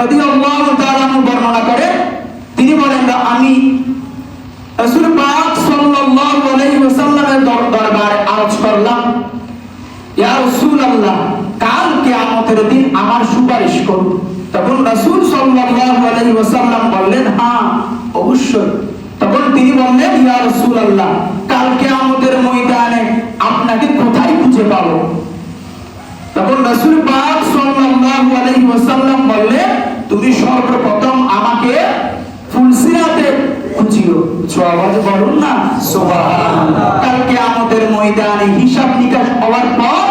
রাদিয়াল্লাহু তাআলা বর্ণনা করে, তিনি বলেন আমি রাসূল পাক সাল্লাল্লাহু আলাইহি ওয়াসাল্লামের দরবারে আরজ করলাম, ইয়া রাসূলুল্লাহ, কাল কিয়ামতের দিন আমার সুপারিশ করুন। তখন রাসূল সাল্লাল্লাহু আলাইহি ওয়াসাল্লাম বললেন, হ্যাঁ অবশ্যই। তখন তিনি বললেন, ইয়া রাসূলুল্লাহ, কাল কিয়ামতের ময়দানে আপনাকে কোথায় খুঁজে পাবো? তখন রাসূল পাক সাল্লাল্লাহু আলাইহি ওয়াসাল্লাম বললেন, তুমি সর্বপ্রথম আমাকে ফুলসিরাতে খুঁজিও। আওয়াজ বলুন না সুবহানাল্লাহ। কাল কিয়ামতের ময়দানে হিসাব নিকাশ হওয়ার পর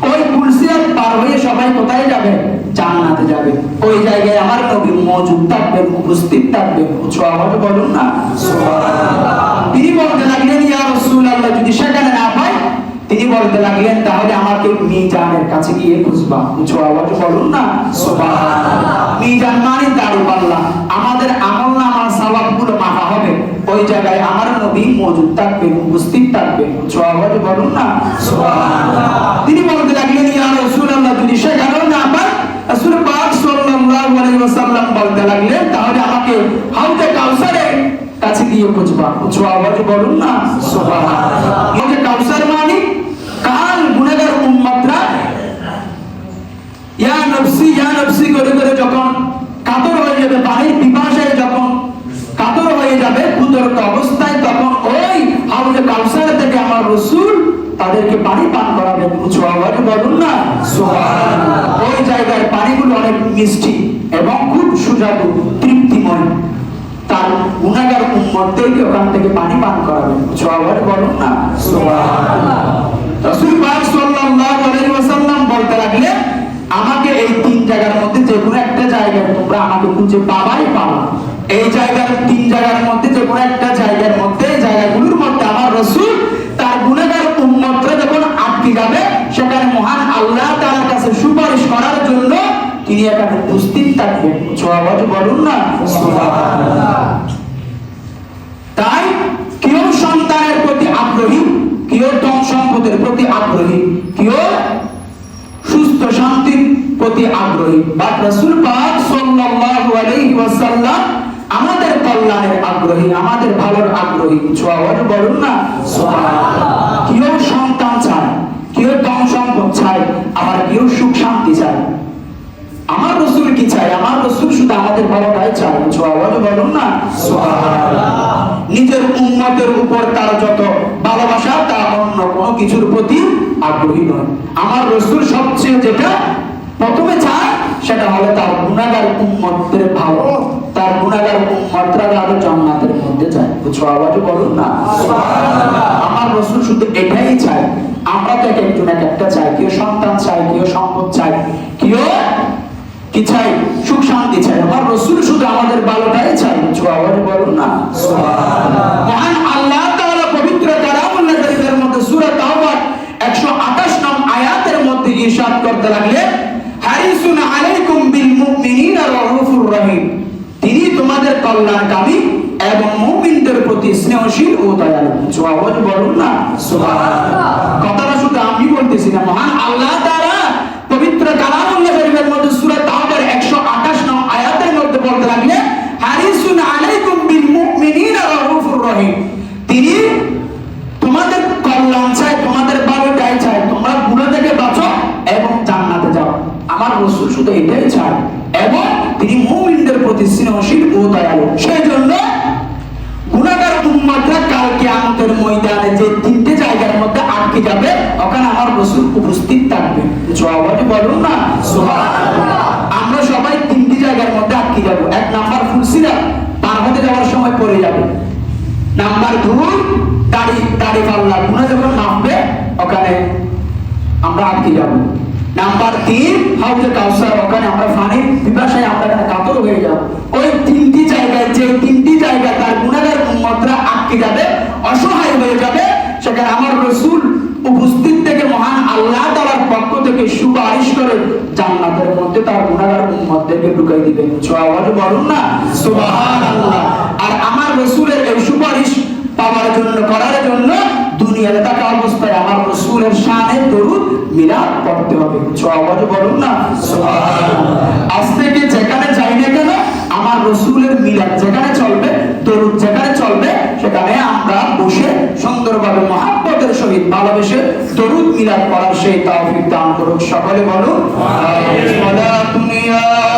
ওই ফুলসিরাত পার হয়ে সবাই কোথায় যাবে? জান্নাতে যাবে। ওই জায়গায় আমার নবী মওজুদ থাকবেন, উপস্থিত থাকবেন। আওয়াজ বলুন না সুবহানাল্লাহ। তিনি বলতে লাগলেন, ইয়া রাসূলুল্লাহ, যদি সেখানে না পাই, তিনি বলতে লাগলেন, তাহলে আমাকে মিজানের কাছে গিয়ে খুঁজবা। আওয়াজ বলুন না সুবহানাল্লাহ। মিজান মানে দাঁড়িপাল্লা, আমাদের আমলনামার সওয়াবগুলো মাপা হবে। ওই জায়গায় আমার নবী মওজুদ থাকবেন, উপস্থিত থাকবেন। আওয়াজ বলুন না সুবহানাল্লাহ। তিনি বলতে লাগলেন, ইয়া রাসূলুল্লাহ, যদি সেখানেও না পাই, রাসূল পাক সাল্লাল্লাহু আলাইহি ওয়াসাল্লাম বলতে লাগলেন, তাহলে আমাকে হাউজে কাউসারের কাছে গিয়ে খুঁজবা। আওয়াজ বলুন না সুবহানাল্লাহ। হাউজে কাউসার মানে কাল গুনাহগার উম্মতরা ইয়া নফসি করে করে যখন কাতর হয়ে যাবে, পানির পিপাসায় যখন কাতর হয়ে যাবে ক্ষুধার্ত অবস্থায়, তখন ওই হাউজে কাউসার থেকে আমার রাসূল তাদেরকে পানি পান করাবেন। আওয়াজ বলুন না সুবহানাল্লাহ। ওই জায়গার পানিগুলো অনেক মিষ্টি এবং খুব সুস্বাদু, তৃপ্তিময়। তার গুনাহগার উম্মতদেরকে ওখান থেকে পানি পান করাবেন। আওয়াজ বলুন না সুবহানাল্লাহ। রাসূল পাক সাল্লাল্লাহু আলাইহি ওয়াসাল্লাম বলতে লাগলেন, আমাকে এই তিন জায়গার মধ্যে যে কোনো একটা জায়গায় তোমরা আমাকে খুঁজে পাবাই পাবা। এই জায়গার তিন জায়গার মধ্যে যে কোনো একটা জায়গার মধ্যে, জায়গাগুলোর মধ্যে আমার রাসূল তার গুনাহগার উম্মতরা যখন আটকে যাবে, সেখানে মহান আল্লাহ তাআলার কাছে সুপারিশ করার জন্য তিনি এখানে উপস্থিত থাকবেন। আওয়াজ বলুন না সুবহানাল্লাহ। তাই কেউ সন্তানের প্রতি আগ্রহী, কেউ ধন সম্পদের প্রতি আগ্রহী, কেউ সুস্থ শান্তির প্রতি আগ্রহী, বা রাসূল পাক সাল্লাল্লাহু আলাইহি ওয়াসাল্লাম আমাদের কল্যাণের আগ্রহী, আমাদের ভালোর আগ্রহী। আওয়াজ বলুন না সুবহানাল্লাহ। কেউ সন্তান চায়, কেউ ধন সম্পদ চায়, আবার কেউ সুখ শান্তি চায়। আমার রাসূল কি চায়? আমার রাসূল শুধু আমাদের ভালোটাই চায়। আওয়াজ বলুন না সুবহানাল্লাহ। নিজের উম্মতের উপর তার যত ভালোবাসা, তা অন্য কোনো কিছুর প্রতি আগ্রহী নয়। আমার রাসূল সবচেয়ে যেটা প্রথমে চায়, সেটা হলো তার গুনাহগার উম্মতদের ভালো, তার গুনাহগার উম্মতরা যাতে জান্নাতের মধ্যে যায়। আওয়াজ বলুন না সুবহানাল্লাহ। আমার রাসূল শুধু এটাই চায়। আমরা তো একজন এক একটা চাই, কেউ সন্তান চাই, কেউ সম্পদ চাই, কেউ কি চাই? সুখ শান্তি চাই। আমার রাসূল শুধু আমাদের ভালোটাই চাই। আওয়াজ বলুন না সুবহানাল্লাহ। মহান আল্লাহ তাআলা পবিত্র কালামুল্লাহ শরীফের মধ্যে সূরা তাওবার 128 নং আয়াতের মধ্যে ইরশাদ করতে লাগলেন, হারিসুন আলাইকুম বিল মুমিনিনা রাউফুর রহিম। তিনি তোমাদের কল্যাণকামী এবং মুমিনদের প্রতি স্নেহশীল ও দয়ালু। আওয়াজ বলুন না সুবহানাল্লাহ। কথাটা শুধু আমি বলতেছি না, মহান আল্লাহ তাআলা পবিত্র কালামুল্লাহ শরীফের মধ্যে সূরা তাওবার 128 নং আয়াতের মধ্যে বলতে লাগলেন, হারিসুন আলাইকুম বিল মুমিনিনা রাউফুর রহিম। তিনি তোমাদের কল্যাণ চায়, তোমাদের ভালোটাই চায়, তোমরা গুনাহ থেকে বাঁচো এবং জান্নাতে যাও। আমার রাসূল শুধু এটাই চায়, এবং তিনি মুমিনদের প্রতি স্নেহশীল ও দয়ালু। সেজন্য গুনাহগার উম্মতরা কাল কিয়ামতের ময়দানে যে তিনটে জায়গার মধ্যে আটকে যাবে, ওখানে আমার রাসূল উপস্থিত থাকবে। আওয়াজ বলুন না সুবহানাল্লাহ। আমরা সবাই তিনটি জায়গার মধ্যে আটকে যাব। এক নাম্বার ফুলসিরাত, পার হতে যাওয়ার সময় পড়ে যাবে। নাম্বার 2 দাড়ি পাল্লা, গুনাহ যখন মাপবে ওখানে আমরা আটকে যাব। নাম্বার 3 হাউজে কাউসার, ওখানে আমরা পানির পিপাসায় আমরা কাতর হয়ে যাব। ওই তিনটি জায়গায়, যে তিনটি জায়গা তার গুনাহগার উম্মতরা আটকে যাবে, অসহায় হয়ে যাবে, সেখানে আমার রাসূল উপস্থিত থেকে মহান আল্লাহ তাআলার পক্ষ থেকে সুপারিশ করে জান্নাতের মধ্যে তার গুনাহগার উম্মতদেরকে ঢুকাই দিবেন। আওয়াজ বলুন না সুবহানাল্লাহ। আর আমার রাসূলের এই সুপারিশ পাওয়ার জন্য, করার জন্য দুনিয়াতে থাকা অবস্থায় আমার রাসূলের শানে দরুদ মিলাদ পড়তে হবে। আওয়াজ বলুন না সুবহানাল্লাহ। আজ থেকে যেখানে যাই ভাবে মহব্বতের সহিত ভালোবেসে দরুদ মিলাদ পড়ার সেই তৌফিক দান করুন। সকলে বলুন আমিন।